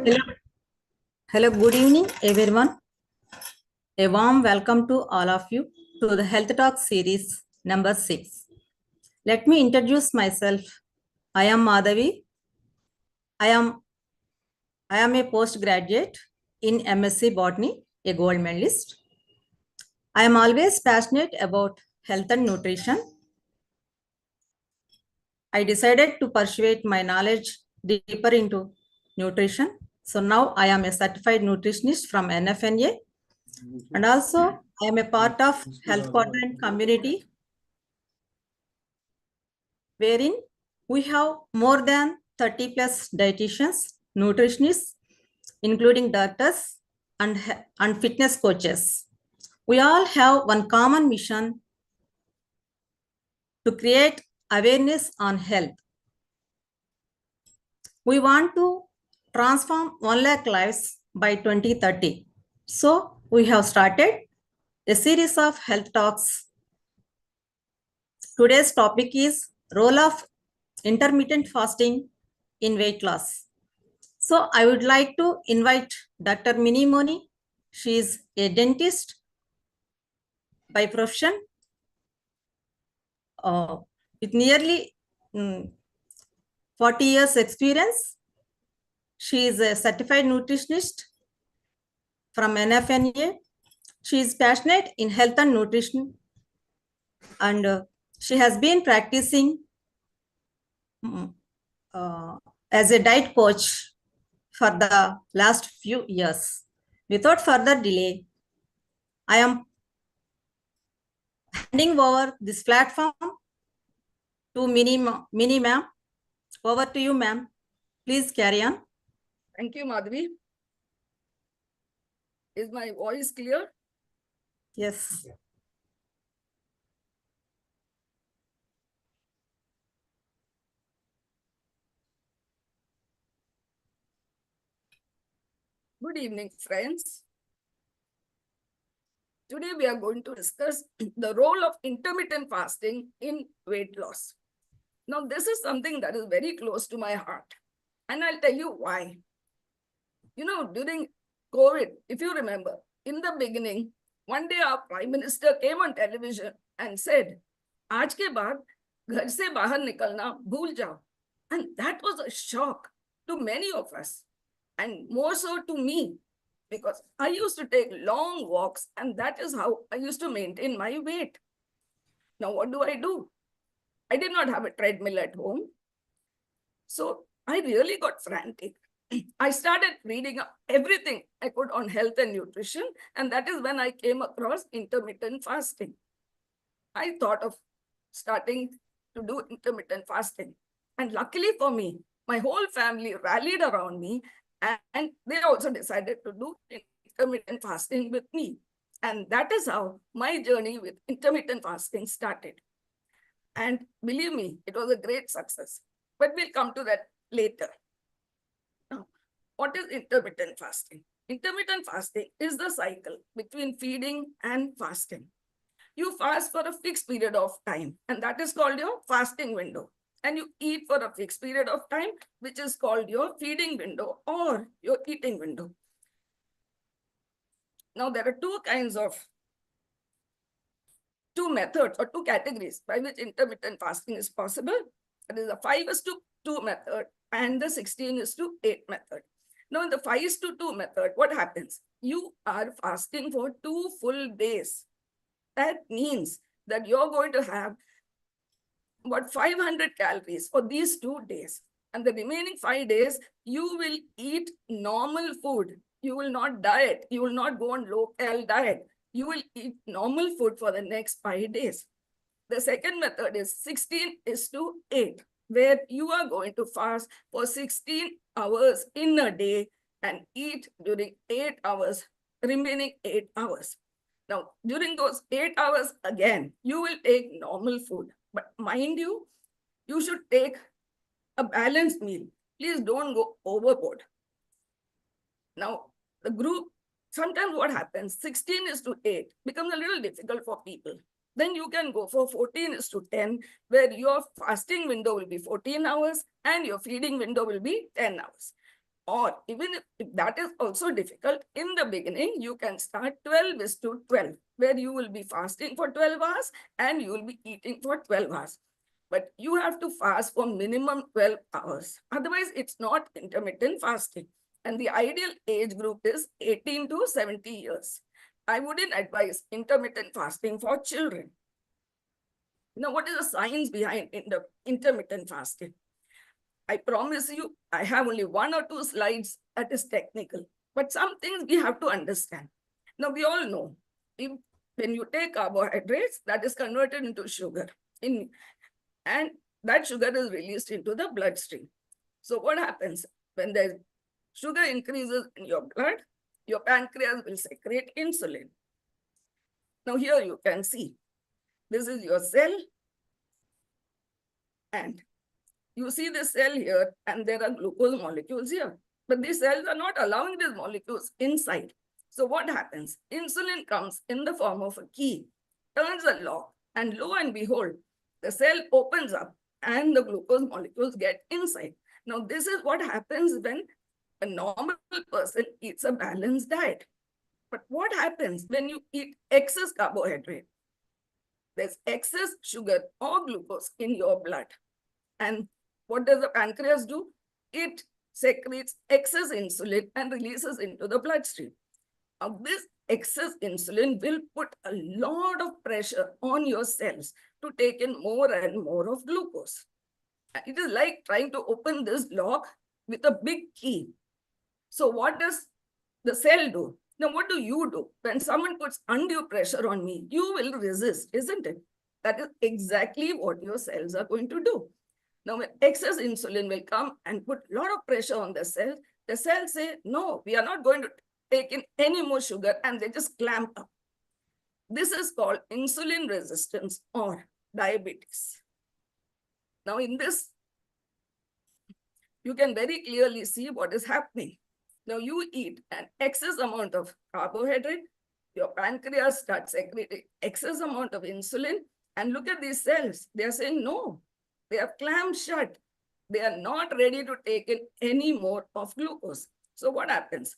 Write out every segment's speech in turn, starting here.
Hello, hello, good evening, everyone. A warm welcome to all of you to the Health Talk series number 6. Let me introduce myself. I am Madhavi. I am a postgraduate in MSc Botany, a gold medalist. I am always passionate about health and nutrition. I decided to pursue my knowledge deeper into nutrition. So now I am a certified nutritionist from NFNA. And also, I am a part of Health Quadrant community, wherein we have more than 30 plus dietitians, nutritionists, including doctors and fitness coaches. We all have one common mission to create awareness on health. We want to transform 1 lakh lives by 2030. So we have started a series of health talks. Today's topic is role of intermittent fasting in weight loss. So I would like to invite Dr. Mony. She is a dentist by profession with nearly 40 years experience. She is a certified nutritionist from NFNA. She is passionate in health and nutrition, and she has been practicing as a diet coach for the last few years. Without further delay, I am handing over this platform to Mony ma'am. Over to you, ma'am. Please carry on. Thank you, Madhavi. Is my voice clear? Yes. Good evening, friends. Today we are going to discuss the role of intermittent fasting in weight loss. Now, this is something that is very close to my heart, and I'll tell you why. You know, during COVID, if you remember, in the beginning, one day our Prime Minister came on television and said, "Aaj ke baad ghar se bahar nikalna bhul jao." And that was a shock to many of us, and more so to me, because I used to take long walks, and that is how I used to maintain my weight. Now, what do? I did not have a treadmill at home. So I really got frantic. I started reading everything I could on health and nutrition, and that is when I came across intermittent fasting. I thought of starting to do intermittent fasting. And luckily for me, my whole family rallied around me, and they also decided to do intermittent fasting with me. And that is how my journey with intermittent fasting started. And believe me, it was a great success. But we'll come to that later. Now, what is intermittent fasting? Intermittent fasting is the cycle between feeding and fasting. You fast for a fixed period of time, and that is called your fasting window. And you eat for a fixed period of time, which is called your feeding window or your eating window. Now, there are two methods or two categories by which intermittent fasting is possible. That is the 5:2 method and the 16:8 method. Now, in the 5:2 method, what happens? You are fasting for 2 full days. That means that you're going to have about 500 calories for these 2 days. And the remaining 5 days, you will eat normal food. You will not diet. You will not go on low-cal diet. You will eat normal food for the next 5 days. The second method is 16:8, where you are going to fast for 16 hours in a day and eat during 8 hours, remaining 8 hours. Now, during those 8 hours, again, you will take normal food. But mind you, you should take a balanced meal. Please don't go overboard. Now, the group, sometimes what happens, 16:8 becomes a little difficult for people. Then you can go for 14:10, where your fasting window will be 14 hours and your feeding window will be 10 hours. Or even if that is also difficult, in the beginning, you can start 12:12, where you will be fasting for 12 hours and you will be eating for 12 hours. But you have to fast for minimum 12 hours. Otherwise, it's not intermittent fasting. And the ideal age group is 18 to 70 years. I wouldn't advise intermittent fasting for children. Now, what is the science behind intermittent fasting? I promise you, I have only 1 or 2 slides that is technical, but some things we have to understand. Now, we all know when you take carbohydrates, that is converted into sugar, and that sugar is released into the bloodstream. So, what happens when the sugar increases in your blood? Your pancreas will secrete insulin. Now, here you can see this is your cell, and you see the cell here, and there are glucose molecules here. But these cells are not allowing these molecules inside. So what happens? Insulin comes in the form of a key, turns a lock, and lo and behold, the cell opens up and the glucose molecules get inside. Now, this is what happens when a normal person eats a balanced diet. But what happens when you eat excess carbohydrate? There's excess sugar or glucose in your blood. And what does the pancreas do? It secretes excess insulin and releases into the bloodstream. Now, this excess insulin will put a lot of pressure on your cells to take in more and more of glucose. It is like trying to open this lock with a big key. So what does the cell do? Now, what do you do? When someone puts undue pressure on me, you will resist, isn't it? That is exactly what your cells are going to do. Now, when excess insulin will come and put a lot of pressure on the cells say, no, we are not going to take in any more sugar, and they just clamp up. This is called insulin resistance or diabetes. Now, in this, you can very clearly see what is happening. Now, you eat an excess amount of carbohydrate, your pancreas starts secreting excess amount of insulin, and look at these cells. They are saying, no, they have clamped shut. They are not ready to take in any more of glucose. So what happens?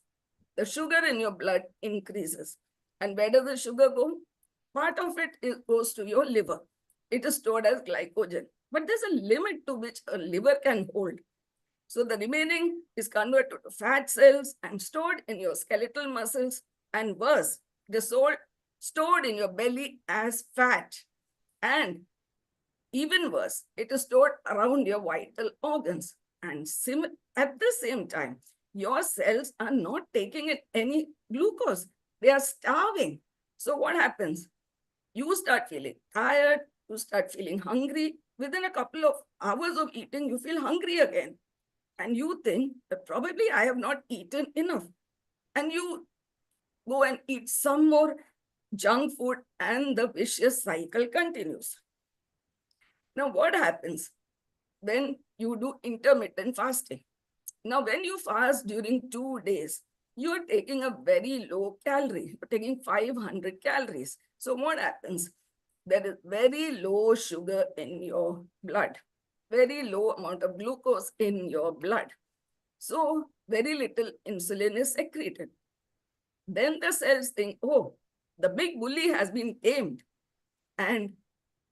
The sugar in your blood increases. And where does the sugar go? Part of it goes to your liver. It is stored as glycogen. But there's a limit to which a liver can hold. So the remaining is converted to fat cells and stored in your skeletal muscles, and worse, it is stored in your belly as fat. And even worse, it is stored around your vital organs. And at the same time, your cells are not taking in any glucose. They are starving. So what happens? You start feeling tired. You start feeling hungry. Within a couple of hours of eating, you feel hungry again. And you think that probably I have not eaten enough. And you go and eat some more junk food, and the vicious cycle continues. Now, what happens when you do intermittent fasting? Now, when you fast during 2 days, you are taking a very low calorie. You're taking 500 calories. So what happens? There is very low sugar in your blood, very low amount of glucose in your blood. So very little insulin is secreted. Then the cells think, oh, the big bully has been tamed, and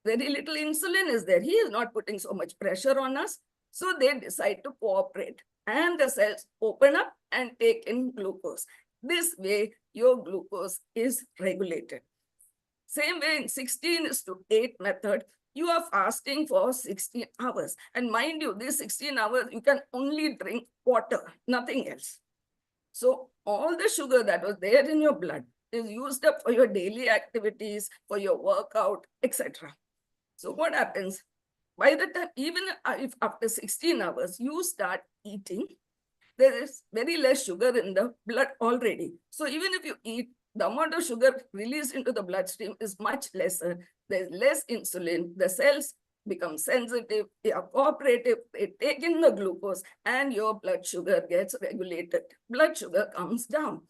very little insulin is there. He is not putting so much pressure on us. So they decide to cooperate, and the cells open up and take in glucose. This way, your glucose is regulated. Same way in 16:8 method, you are fasting for 16 hours. And mind you, these 16 hours, you can only drink water, nothing else. So all the sugar that was there in your blood is used up for your daily activities, for your workout, etc. So what happens? By the time, even if after 16 hours, you start eating, there is very less sugar in the blood already. So even if you eat, the amount of sugar released into the bloodstream is much lesser. There's less insulin. The cells become sensitive. They are cooperative. They take in the glucose, and your blood sugar gets regulated. Blood sugar comes down.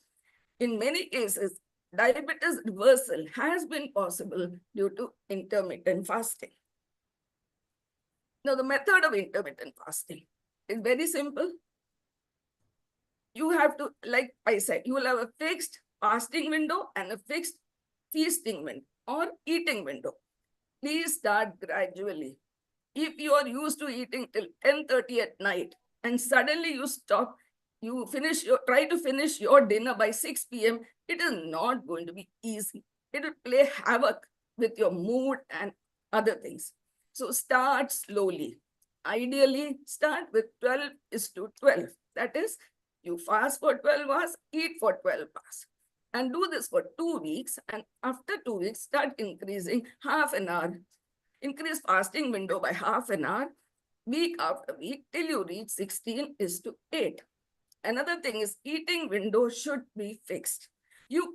In many cases, diabetes reversal has been possible due to intermittent fasting. Now, the method of intermittent fasting is very simple. you have to, like I said, you will have a fixed fasting window and a fixed feasting window or eating window. Please start gradually. If you are used to eating till 10:30 at night and suddenly you stop, you try to finish your dinner by 6 p.m., it is not going to be easy. It will play havoc with your mood and other things. So start slowly. Ideally, start with 12:12. That is, you fast for 12 hours, eat for 12 hours. And do this for 2 weeks. And after 2 weeks, start increasing half an hour. Increase fasting window by half an hour, week after week, till you reach 16:8. Another thing is eating window should be fixed. You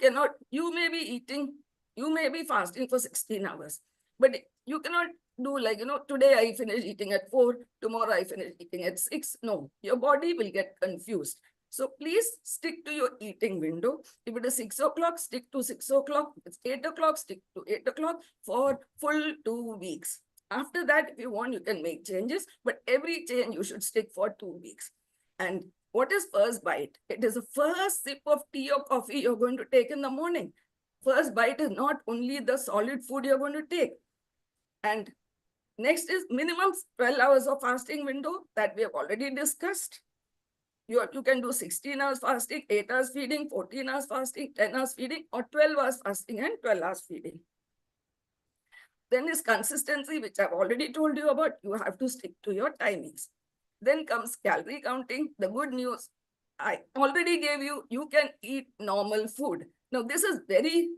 may be eating, you may be fasting for 16 hours, but you cannot do like, today I finish eating at 4, tomorrow I finish eating at 6. No, your body will get confused. So please stick to your eating window. If it is 6 o'clock, stick to 6 o'clock. If it's 8 o'clock, stick to 8 o'clock for full 2 weeks. After that, if you want, you can make changes, but every change you should stick for 2 weeks. And what is first bite? It is the first sip of tea or coffee you're going to take in the morning. First bite is not only the solid food you're going to take. And next is minimum 12 hours of fasting window that we have already discussed. You can do 16 hours fasting, 8 hours feeding, 14 hours fasting, 10 hours feeding, or 12 hours fasting and 12 hours feeding. Then is consistency, which I've already told you about. You have to stick to your timings. Then comes calorie counting. The good news, I already gave you, you can eat normal food. Now, this is very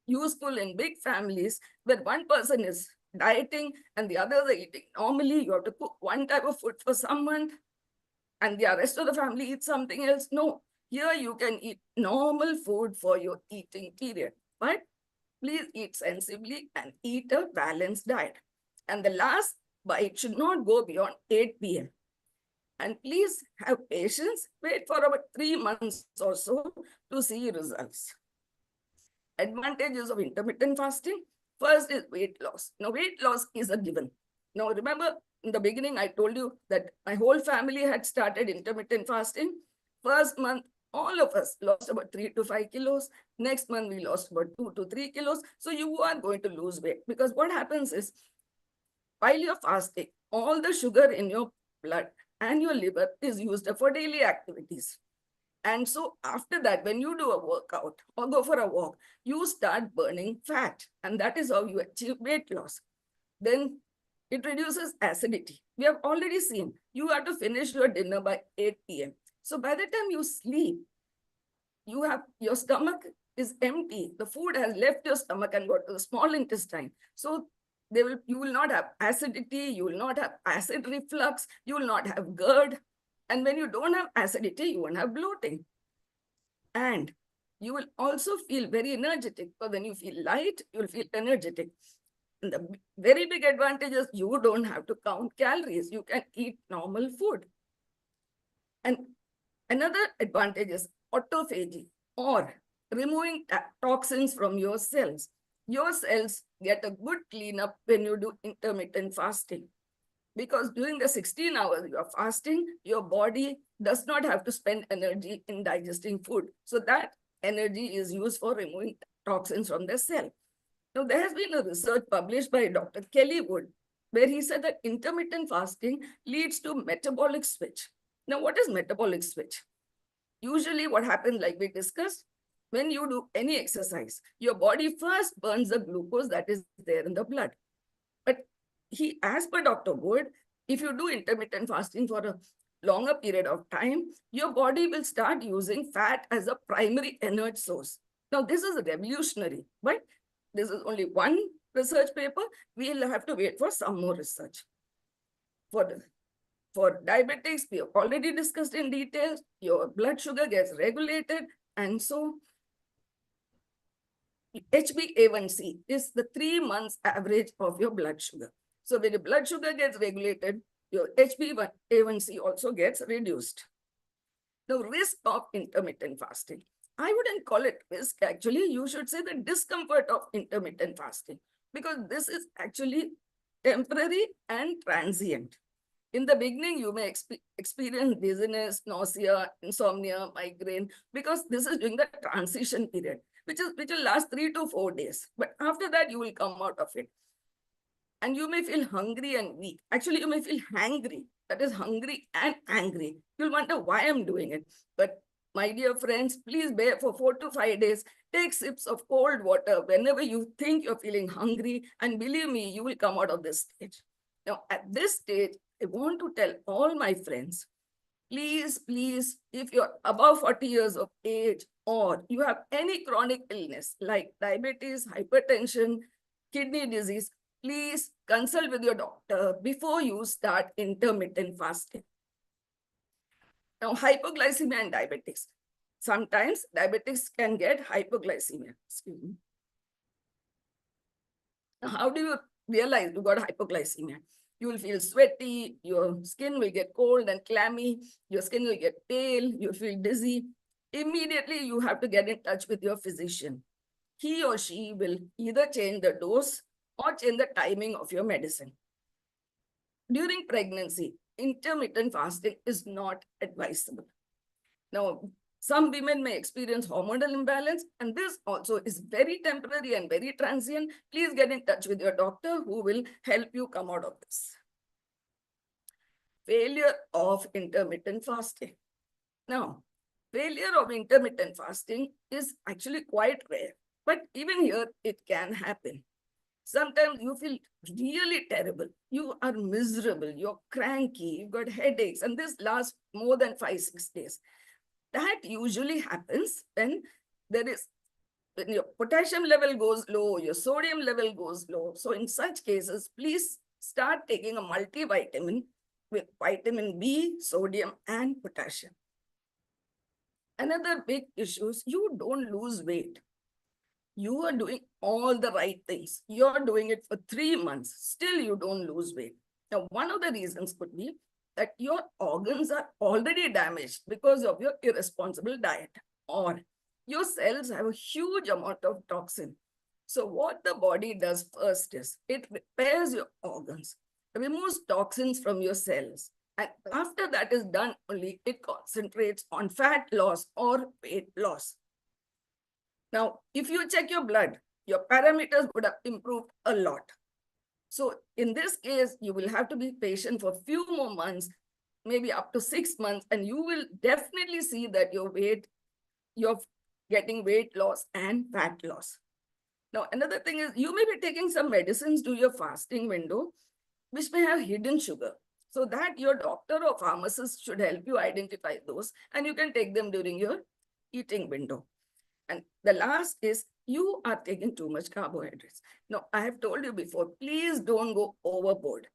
useful in big families where one person is dieting and the others are eating normally. You have to cook one type of food for someone and the rest of the family eats something else. No, here you can eat normal food for your eating period. But please eat sensibly and eat a balanced diet. And the last bite should not go beyond 8 p.m. And please have patience. Wait for about 3 months or so to see results. Advantages of intermittent fasting. First is weight loss. Now, weight loss is a given. Now, remember in the beginning, I told you that my whole family had started intermittent fasting. First month, all of us lost about 3 to 5 kilos. Next month, we lost about 2 to 3 kilos. So you are going to lose weight because what happens is while you're fasting, all the sugar in your blood and your liver is used for daily activities. And so after that, when you do a workout or go for a walk, you start burning fat. And that is how you achieve weight loss. Then it reduces acidity. We have already seen you have to finish your dinner by 8 p.m. So by the time you sleep, your stomach is empty. The food has left your stomach and got to the small intestine. So you will not have acidity, you will not have acid reflux, you will not have GERD. And when you don't have acidity, you won't have bloating. And you will also feel very energetic. But when you feel light, you will feel energetic. And the very big advantage is you don't have to count calories. You can eat normal food. And another advantage is autophagy, or removing toxins from your cells. Your cells get a good cleanup when you do intermittent fasting. Because during the 16 hours you are fasting, your body does not have to spend energy in digesting food. So that energy is used for removing toxins from the cell. Now, there has been a research published by Dr. Kelly Wood, where he said that intermittent fasting leads to metabolic switch. Now, what is metabolic switch? Usually what happens, like we discussed, when you do any exercise, your body first burns the glucose that is there in the blood. But as per Dr. Wood, if you do intermittent fasting for a longer period of time, your body will start using fat as a primary energy source. Now, this is revolutionary, but this is only one research paper. We'll have to wait for some more research. For diabetics, we have already discussed in detail. Your blood sugar gets regulated, and so HbA1c is the 3 months average of your blood sugar. So when your blood sugar gets regulated, your HbA1c also gets reduced. The risk of intermittent fasting. I wouldn't call it risk, actually. You should say the discomfort of intermittent fasting, because this is actually temporary and transient. In the beginning, you may experience dizziness, nausea, insomnia, migraine, because this is during the transition period, which will last 3 to 4 days. But after that, you will come out of it. And you may feel hungry and weak. Actually, you may feel hangry. That is hungry and angry. You'll wonder why I'm doing it. But my dear friends, please bear for 4 to 5 days. Take sips of cold water whenever you think you're feeling hungry. And believe me, you will come out of this stage. Now, at this stage, I want to tell all my friends, please, please, if you're above 40 years of age or you have any chronic illness like diabetes, hypertension, kidney disease, please consult with your doctor before you start intermittent fasting. Now, hypoglycemia and diabetes. Sometimes diabetics can get hypoglycemia. Excuse me. Now, how do you realize you got hypoglycemia? You will feel sweaty, your skin will get cold and clammy, your skin will get pale, you feel dizzy. Immediately, you have to get in touch with your physician. He or she will either change the dose or change the timing of your medicine. During pregnancy, intermittent fasting is not advisable. Now, some women may experience hormonal imbalance, and this also is very temporary and very transient. Please get in touch with your doctor who will help you come out of this. Failure of intermittent fasting. Now, failure of intermittent fasting is actually quite rare, but even here it can happen. Sometimes you feel really terrible. You are miserable. You're cranky. You've got headaches, and this lasts more than 5-6 days. That usually happens when when your potassium level goes low, your sodium level goes low. So in such cases, please start taking a multivitamin with vitamin B, sodium, and potassium. Another big issue is you don't lose weight. You are doing all the right things. You're doing it for 3 months. Still, you don't lose weight. Now, one of the reasons could be that your organs are already damaged because of your irresponsible diet, or your cells have a huge amount of toxin. So what the body does first is it repairs your organs, removes toxins from your cells. And after that is done, only it concentrates on fat loss or weight loss. Now, if you check your blood, your parameters would have improved a lot. So in this case, you will have to be patient for a few more months, maybe up to 6 months, and you will definitely see that you're getting weight loss and fat loss. Now, another thing is you may be taking some medicines to your fasting window, which may have hidden sugar. So that your doctor or pharmacist should help you identify those, and you can take them during your eating window. And the last is you are taking too much carbohydrates. Now, I have told you before, please don't go overboard.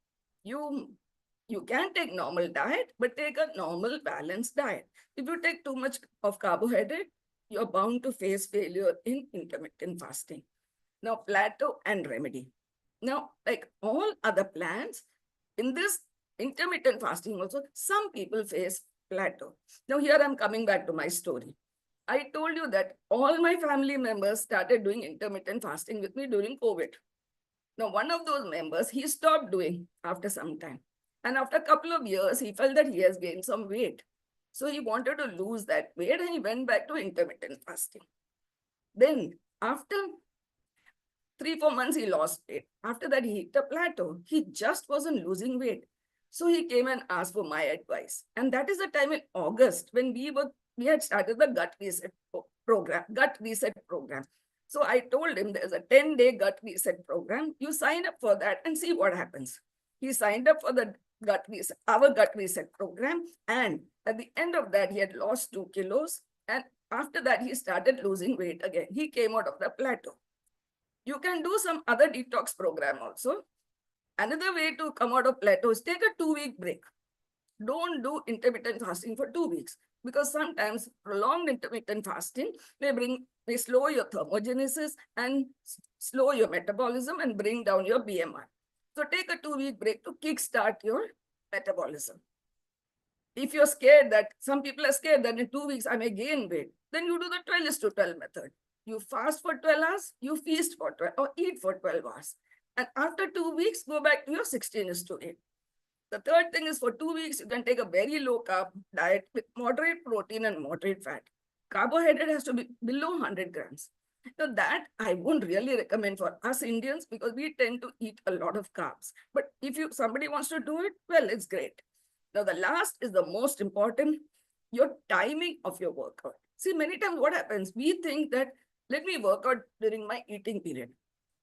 You can take normal diet, but take a normal balanced diet. If you take too much of carbohydrate, you're bound to face failure in intermittent fasting. Now, plateau and remedy. Now, like all other plans, in this intermittent fasting also, some people face plateau. Now, here I'm coming back to my story. I told you that all my family members started doing intermittent fasting with me during COVID. Now, one of those members, he stopped doing after some time. And after a couple of years, he felt that he has gained some weight. So he wanted to lose that weight and he went back to intermittent fasting. Then after 3-4 months, he lost weight. After that, he hit a plateau. He just wasn't losing weight. So he came and asked for my advice. And that is the time in August when we had started the gut reset program. So I told him there's a 10-day gut reset program. You sign up for that and see what happens. He signed up for our gut reset program. And at the end of that, he had lost 2 kilos. And after that, he started losing weight again. He came out of the plateau. You can do some other detox program also. Another way to come out of plateau is take a 2-week break. Don't do intermittent fasting for 2 weeks, because sometimes prolonged intermittent fasting may slow your thermogenesis and slow your metabolism and bring down your BMR. So take a 2-week break to kickstart your metabolism. If you're scared that some people are scared that in 2 weeks I may gain weight, then you do the 12:12 method. You fast for 12 hours, you feast for 12 or eat for 12 hours. And after 2 weeks, go back to your 16:8. The third thing is for 2 weeks, you can take a very low carb diet with moderate protein and moderate fat. Carbohydrate has to be below 100 grams. Now that I won't really recommend for us Indians because we tend to eat a lot of carbs. But if somebody wants to do it, well, it's great. Now the last is the most important, your timing of your workout. See, many times what happens, we think that let me work out during my eating period.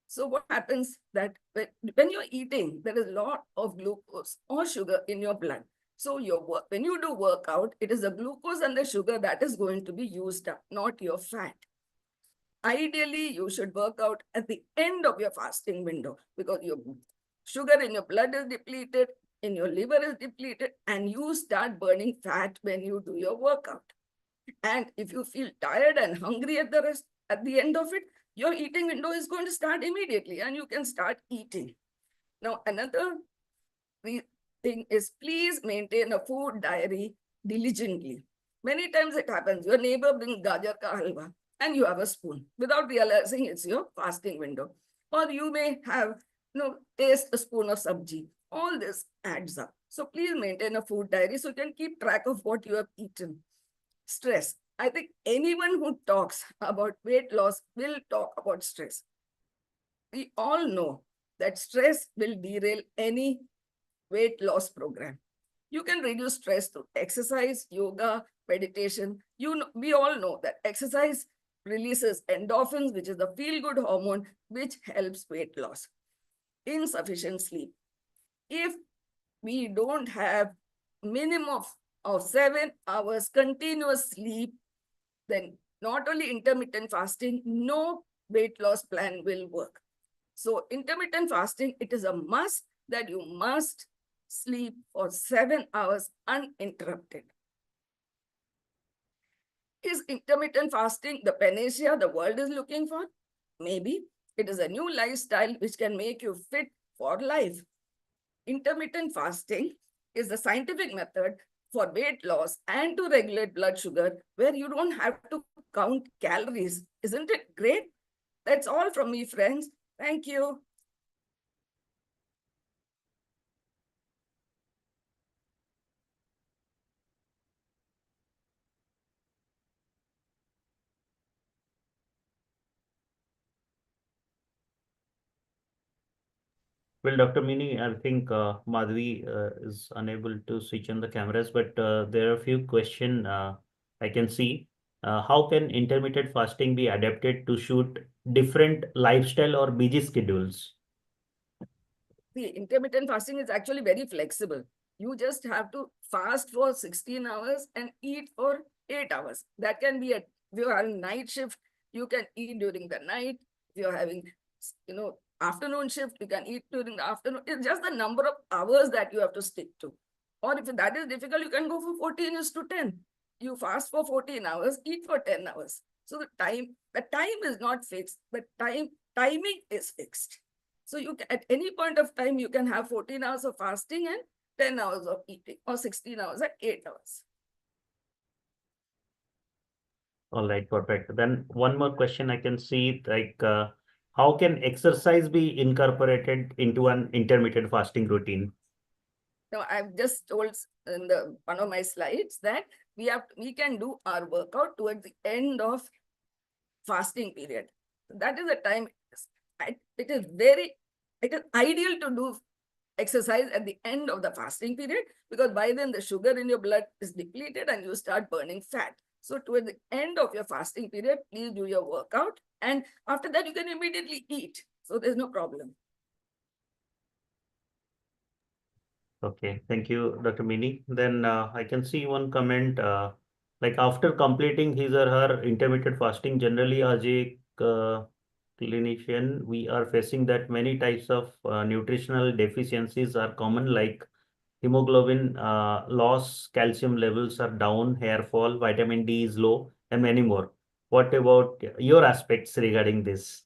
So what happens that when you're eating, there is a lot of glucose or sugar in your blood. So when you do workout, it is the glucose and the sugar that is going to be used up, not your fat. Ideally, you should work out at the end of your fasting window because your sugar in your blood is depleted, in your liver is depleted, and you start burning fat when you do your workout. And if you feel tired and hungry at the end of it, your eating window is going to start immediately and you can start eating. Now, another thing is please maintain a food diary diligently. Many times it happens, your neighbor brings gajar ka halwa and you have a spoon without realizing it's your fasting window. Or you may have, taste a spoon of sabji. All this adds up. So please maintain a food diary so you can keep track of what you have eaten. Stress. I think anyone who talks about weight loss will talk about stress. We all know that stress will derail any weight loss program. You can reduce stress through exercise, yoga, meditation. We all know that exercise releases endorphins, which is the feel-good hormone, which helps weight loss. Insufficient sleep. If we don't have minimum of 7 hours continuous sleep, then not only intermittent fasting, no weight loss plan will work. So intermittent fasting, it is a must that you must sleep for 7 hours uninterrupted. Is intermittent fasting the panacea the world is looking for? Maybe. It is a new lifestyle which can make you fit for life. Intermittent fasting is the scientific method for weight loss and to regulate blood sugar where you don't have to count calories. Isn't it great? That's all from me, friends. Thank you. Well, Dr. Mini, I think Madhvi is unable to switch on the cameras, but there are a few questions I can see. How can intermittent fasting be adapted to suit different lifestyle or busy schedules? The intermittent fasting is actually very flexible. You just have to fast for 16 hours and eat for 8 hours. That can be if you're having night shift, you can eat during the night. If you're having, afternoon shift, you can eat during the afternoon. It's just the number of hours that you have to stick to. Or if that is difficult, you can go for 14:10. You fast for 14 hours, eat for 10 hours. So the time is not fixed. The timing is fixed. So at any point of time, you can have 14 hours of fasting and 10 hours of eating, or 16 hours and 8 hours. All right, perfect. Then one more question I can see, like how can exercise be incorporated into an intermittent fasting routine? Now, I've just told in one of my slides that we can do our workout towards the end of fasting period. That is the time. It is ideal to do exercise at the end of the fasting period because by then the sugar in your blood is depleted and you start burning fat. So towards the end of your fasting period, please do your workout. And after that, you can immediately eat. So there's no problem. Okay, thank you, Dr. Mini. Then I can see one comment, like after completing his or her intermittent fasting, generally as a clinician, we are facing that many types of nutritional deficiencies are common, like hemoglobin loss, calcium levels are down, hair fall, vitamin D is low, and many more. What about your aspects regarding this?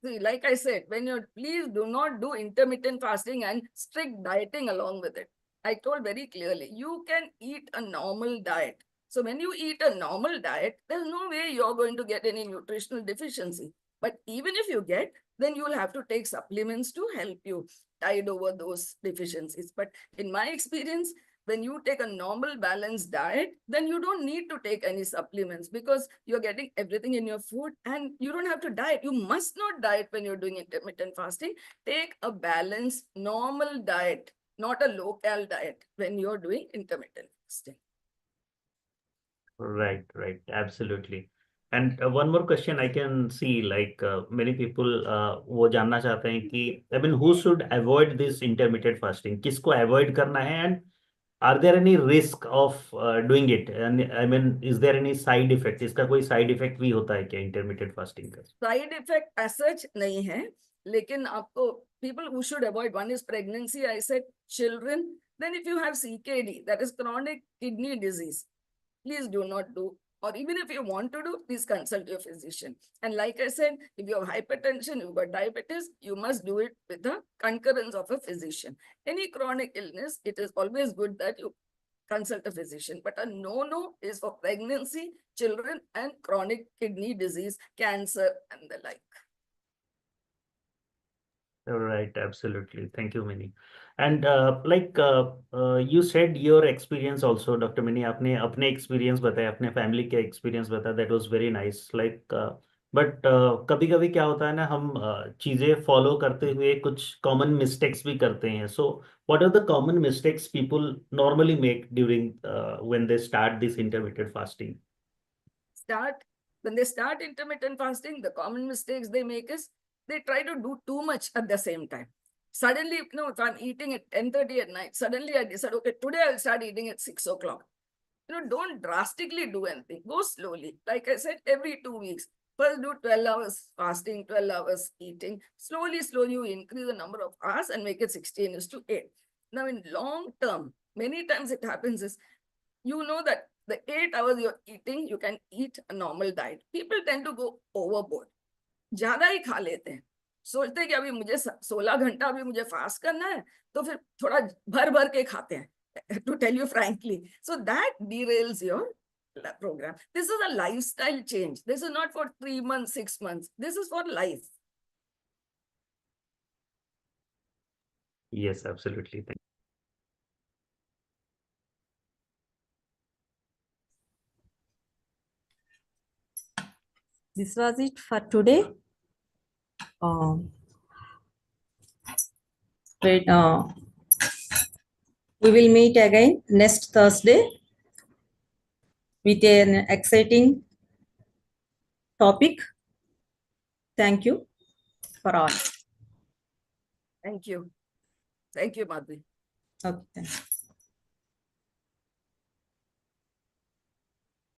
See, like I said, please do not do intermittent fasting and strict dieting along with it. I told very clearly, you can eat a normal diet. So when you eat a normal diet, there's no way you're going to get any nutritional deficiency. But even if you get, then you will have to take supplements to help you tide over those deficiencies. But in my experience, when you take a normal balanced diet, then you don't need to take any supplements because you're getting everything in your food and you don't have to diet. You must not diet when you're doing intermittent fasting. Take a balanced, normal diet, not a low-cal diet when you're doing intermittent fasting. Right, absolutely. And one more question I can see, like many people वो जानना चाहते हैं कि I mean who should avoid this intermittent fasting? किसको avoid करना है, and are there any risk of doing it? And I mean, is there any side effect? इसका कोई side effect भी होता है क्या intermittent fasting का? Side effect as such नहीं है, लेकिन आपको people who should avoid, one is pregnancy, I said children. Then if you have CKD, that is chronic kidney disease, please do not do. Or even if you want to do, please consult your physician. And like I said, if you have hypertension, you've got diabetes, you must do it with the concurrence of a physician. Any chronic illness, it is always good that you consult a physician. But a no-no is for pregnancy, children, and chronic kidney disease, cancer, and the like. Right, absolutely. Thank you, Many. And you said your experience also, Dr. Many, आपने अपने experience बताया, अपने family के experience बताया, that was very nice. But कभी-कभी क्या होता है ना, हम चीजें follow करते हुए कुछ common mistakes भी करते हैं. So, what are the common mistakes people normally make during when they start this intermittent fasting? When they start intermittent fasting, the common mistakes they make is they try to do too much at the same time. Suddenly, if I'm eating at 10:30 at night, suddenly I decide, okay, today I'll start eating at 6 o'clock. Don't drastically do anything. Go slowly. Like I said, every 2 weeks. First do 12 hours fasting, 12 hours eating. Slowly, you increase the number of hours and make it 16:8. Now, in long term, many times it happens is, that the 8 hours you're eating, you can eat a normal diet. People tend to go overboard. ज्यादा ही खा लेते हैं, सोचते हैं कि अभी मुझे 16 घंटा अभी मुझे फास्ट करना है, तो फिर थोड़ा भर के खाते हैं, to tell you frankly. So that derails your program. This is a lifestyle change. This is not for 3 months, 6 months. This is for life. Yes, absolutely. This was it for today. We will meet again next Thursday with an exciting topic. Thank you for all. Thank you. Thank you, Madhuri. Okay, thank you.